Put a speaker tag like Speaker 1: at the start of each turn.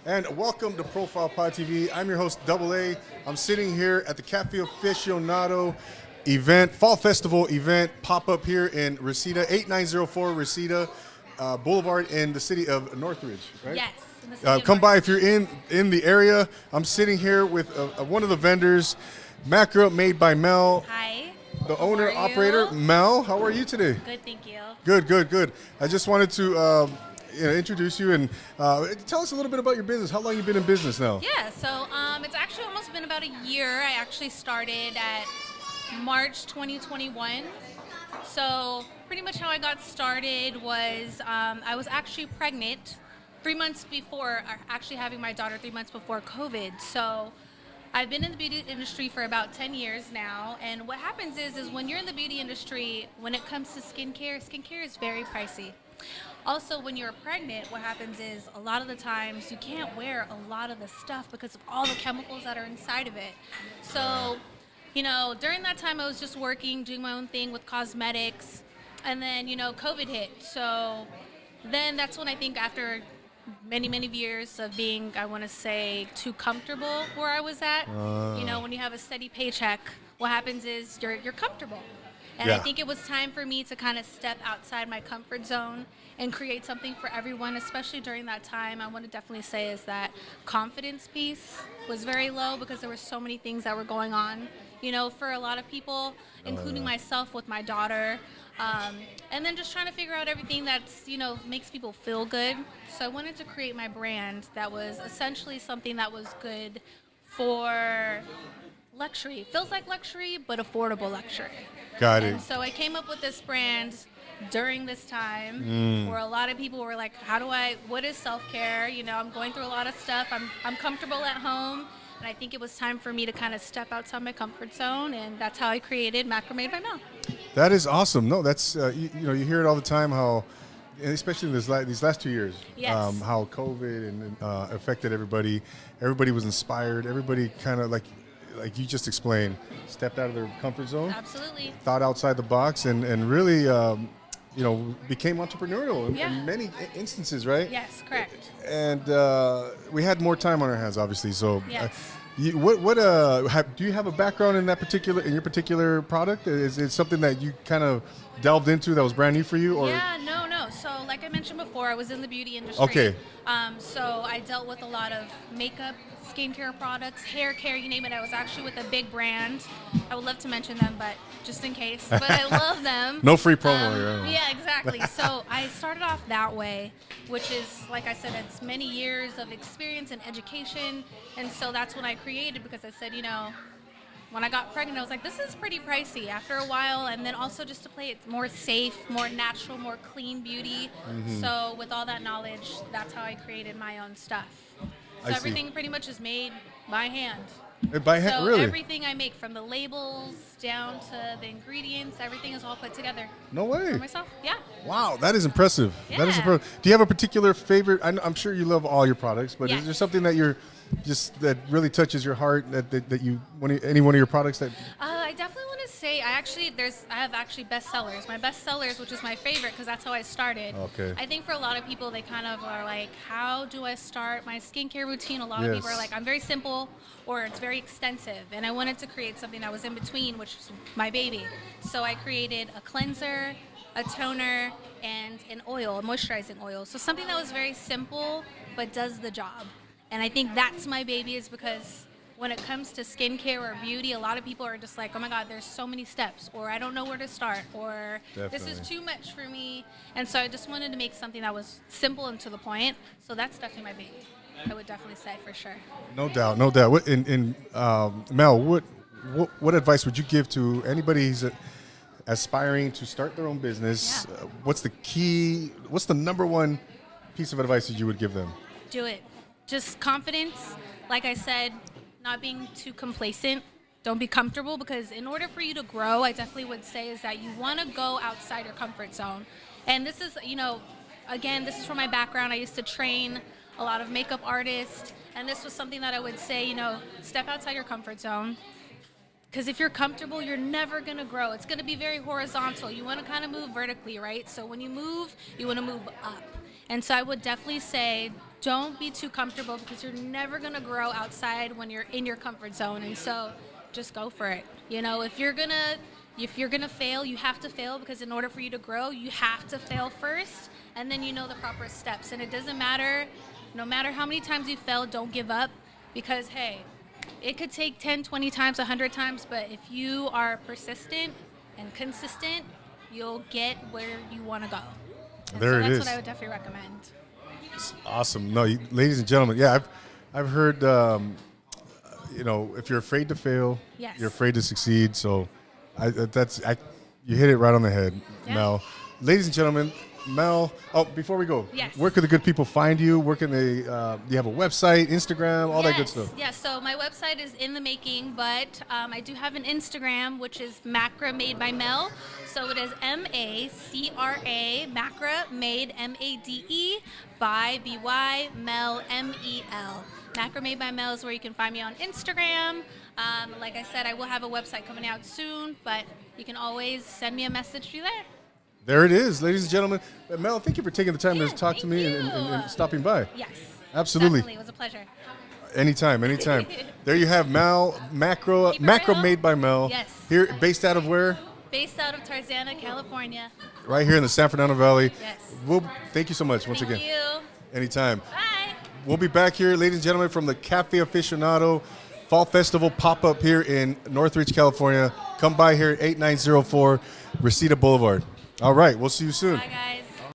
Speaker 1: And welcome to Profile Pod TV. I'm your host, Double A. I'm sitting here at the Cafe Aficionado event, Fall Festival event, pop-up here in Reseda, 8904 Reseda Boulevard in the city of Northridge, right?
Speaker 2: Yes. In the city of
Speaker 1: Come by
Speaker 2: Northridge.
Speaker 1: if you're in the area. I'm sitting here with one of the vendors, Macra Made by Mel.
Speaker 2: Hi.
Speaker 1: The
Speaker 2: How
Speaker 1: owner,
Speaker 2: are you?
Speaker 1: operator, Mel. How are you today?
Speaker 2: Good, thank you.
Speaker 1: Good. I just wanted to introduce you and tell us a little bit about your business. How long you been in business now?
Speaker 2: Yeah, so it's actually almost been about a year. I actually started at March 2021. So pretty much how I got started was I was actually pregnant 3 months before, actually having my daughter 3 months before COVID. So I've been in the beauty industry for about 10 years now, and what happens is when you're in the beauty industry, when it comes to skincare is very pricey. Also, when you're pregnant, what happens is a lot of the times you can't wear a lot of the stuff because of all the chemicals that are inside of it. So, during that time I was just working, doing my own thing with cosmetics, and then, COVID hit. So then that's when I think after many years of being, I want to say, too comfortable where I was at. When you have a steady paycheck, what happens is you're comfortable. And I
Speaker 1: Yeah.
Speaker 2: think it was time for me to kind of step outside my comfort zone and create something for everyone, especially during that time. I want to definitely say is that confidence piece was very low because there were so many things that were going on, for a lot of people, including myself with my daughter. And then just trying to figure out everything that's, makes people feel good. So I wanted to create my brand that was essentially something that was good for luxury. Feels like luxury, but affordable luxury.
Speaker 1: Got it.
Speaker 2: And so I came up with this brand during this time where a lot of people were like, what is self-care? I'm going through a lot of stuff. I'm comfortable at home. And I think it was time for me to kind of step outside my comfort zone. And that's how I created Macra Made by Mel.
Speaker 1: That is awesome. No, that's you hear it all the time how, and especially in these last 2 years,
Speaker 2: Yes.
Speaker 1: how COVID and affected everybody. Everybody was inspired. Everybody kind of like you just explained, stepped out of their comfort zone,
Speaker 2: Absolutely.
Speaker 1: thought outside the box, and really became entrepreneurial in many instances, right?
Speaker 2: Yes, correct.
Speaker 1: And we had more time on our hands, obviously. So,
Speaker 2: Yes.
Speaker 1: do you have a background in your particular product? Is it something that you kind of delved into that was brand new for you, or?
Speaker 2: Yeah, no. So like I mentioned before, I was in the beauty industry.
Speaker 1: Okay.
Speaker 2: So I dealt with a lot of makeup, skincare products, hair care, you name it. I was actually with a big brand. I would love to mention them, but just in case. But I love them.
Speaker 1: No free promo here.
Speaker 2: Yeah, exactly. So I started off that way, which is, like I said, it's many years of experience and education. And so that's when I created, because I said, when I got pregnant, I was like, this is pretty pricey after a while. And then also just to play it more safe, more natural, more clean beauty. So with all that knowledge, that's how I created my own stuff. So
Speaker 1: I see.
Speaker 2: everything pretty much is made by hand.
Speaker 1: By hand,
Speaker 2: So
Speaker 1: really?
Speaker 2: everything I make, from the labels down to the ingredients, everything is all put together
Speaker 1: No way.
Speaker 2: for myself. Yeah.
Speaker 1: Wow, that is impressive. That is
Speaker 2: Yeah.
Speaker 1: impressive. Do you have a particular favorite? I'm sure you love all your products, but
Speaker 2: Yes.
Speaker 1: is there something that that really touches your heart that you any one of your products that?
Speaker 2: I definitely want to say I have bestsellers. My bestsellers, which is my favorite because that's how I started.
Speaker 1: Okay.
Speaker 2: I think for a lot of people, they kind of are like, how do I start my skincare routine? A lot of people are
Speaker 1: Yes.
Speaker 2: like, I'm very simple or it's very extensive. And I wanted to create something that was in between, which is my baby. So I created a cleanser, a toner, and an oil, a moisturizing oil. So something that was very simple but does the job. And I think that's my baby, is because when it comes to skincare or beauty, a lot of people are just like, oh my God, there's so many steps, or I don't know where to start, or this is
Speaker 1: Definitely.
Speaker 2: too much for me. And so I just wanted to make something that was simple and to the point. So that's definitely my baby, I would definitely say, for sure.
Speaker 1: No doubt. Mel, what advice would you give to anybody who's aspiring to start their own business?
Speaker 2: Yeah.
Speaker 1: What's the number one piece of advice that you would give them?
Speaker 2: Do it. Just confidence. Like I said, not being too complacent. Don't be comfortable, because in order for you to grow, I definitely would say is that you want to go outside your comfort zone. And this is, again, this is from my background. I used to train a lot of makeup artists, and this was something that I would say, step outside your comfort zone. Because if you're comfortable, you're never going to grow. It's going to be very horizontal. You want to kind of move vertically, right? So when you move, you want to move up. And so I would definitely say, don't be too comfortable because you're never gonna grow outside when you're in your comfort zone. And so, just go for it. You know, if you're gonna fail, you have to fail because in order for you to grow, you have to fail first, and then you know the proper steps. And it doesn't matter, no matter how many times you fail, don't give up because hey, it could take 10, 20 times, 100 times, but if you are persistent and consistent, you'll get where you want to go. And
Speaker 1: There
Speaker 2: so
Speaker 1: it
Speaker 2: that's
Speaker 1: is.
Speaker 2: what I would definitely recommend.
Speaker 1: Awesome. No, ladies and gentlemen, yeah, I've heard, you know, if you're afraid to fail,
Speaker 2: Yes.
Speaker 1: you're afraid to succeed. So you hit it right on the head,
Speaker 2: Yeah.
Speaker 1: Mel. Ladies and gentlemen, Mel. Oh, before we go,
Speaker 2: Yes.
Speaker 1: where could the good people find you? Where can they? You have a website, Instagram, all that good stuff.
Speaker 2: Yes, so my website is in the making, but I do have an Instagram, which is Macra Made by Mel. So it is MACRA, Macra Made, MADE, by BY, Mel, MEL. Macra Made by Mel is where you can find me on Instagram. Like I said, I will have a website coming out soon, but you can always send me a message through there.
Speaker 1: There it is, ladies and gentlemen. Mel, thank you for taking the time
Speaker 2: Yeah,
Speaker 1: to talk to
Speaker 2: thank
Speaker 1: me
Speaker 2: you.
Speaker 1: and stopping by.
Speaker 2: Yes.
Speaker 1: Absolutely.
Speaker 2: Definitely. It was a pleasure.
Speaker 1: Anytime. There you have Mel Macra
Speaker 2: Keep it
Speaker 1: Macra
Speaker 2: real.
Speaker 1: Made by Mel.
Speaker 2: Yes.
Speaker 1: Here, based out of where?
Speaker 2: Based out of Tarzana, California.
Speaker 1: Right here in the San Fernando Valley.
Speaker 2: Yes.
Speaker 1: Thank you so much once
Speaker 2: Thank
Speaker 1: again.
Speaker 2: you.
Speaker 1: Anytime.
Speaker 2: Bye.
Speaker 1: We'll be back here, ladies and gentlemen, from the Cafe Aficionado Fall Festival pop-up here in Northridge, California. Come by here at 8904 Reseda Boulevard. All right, we'll see you soon.
Speaker 2: Bye, guys.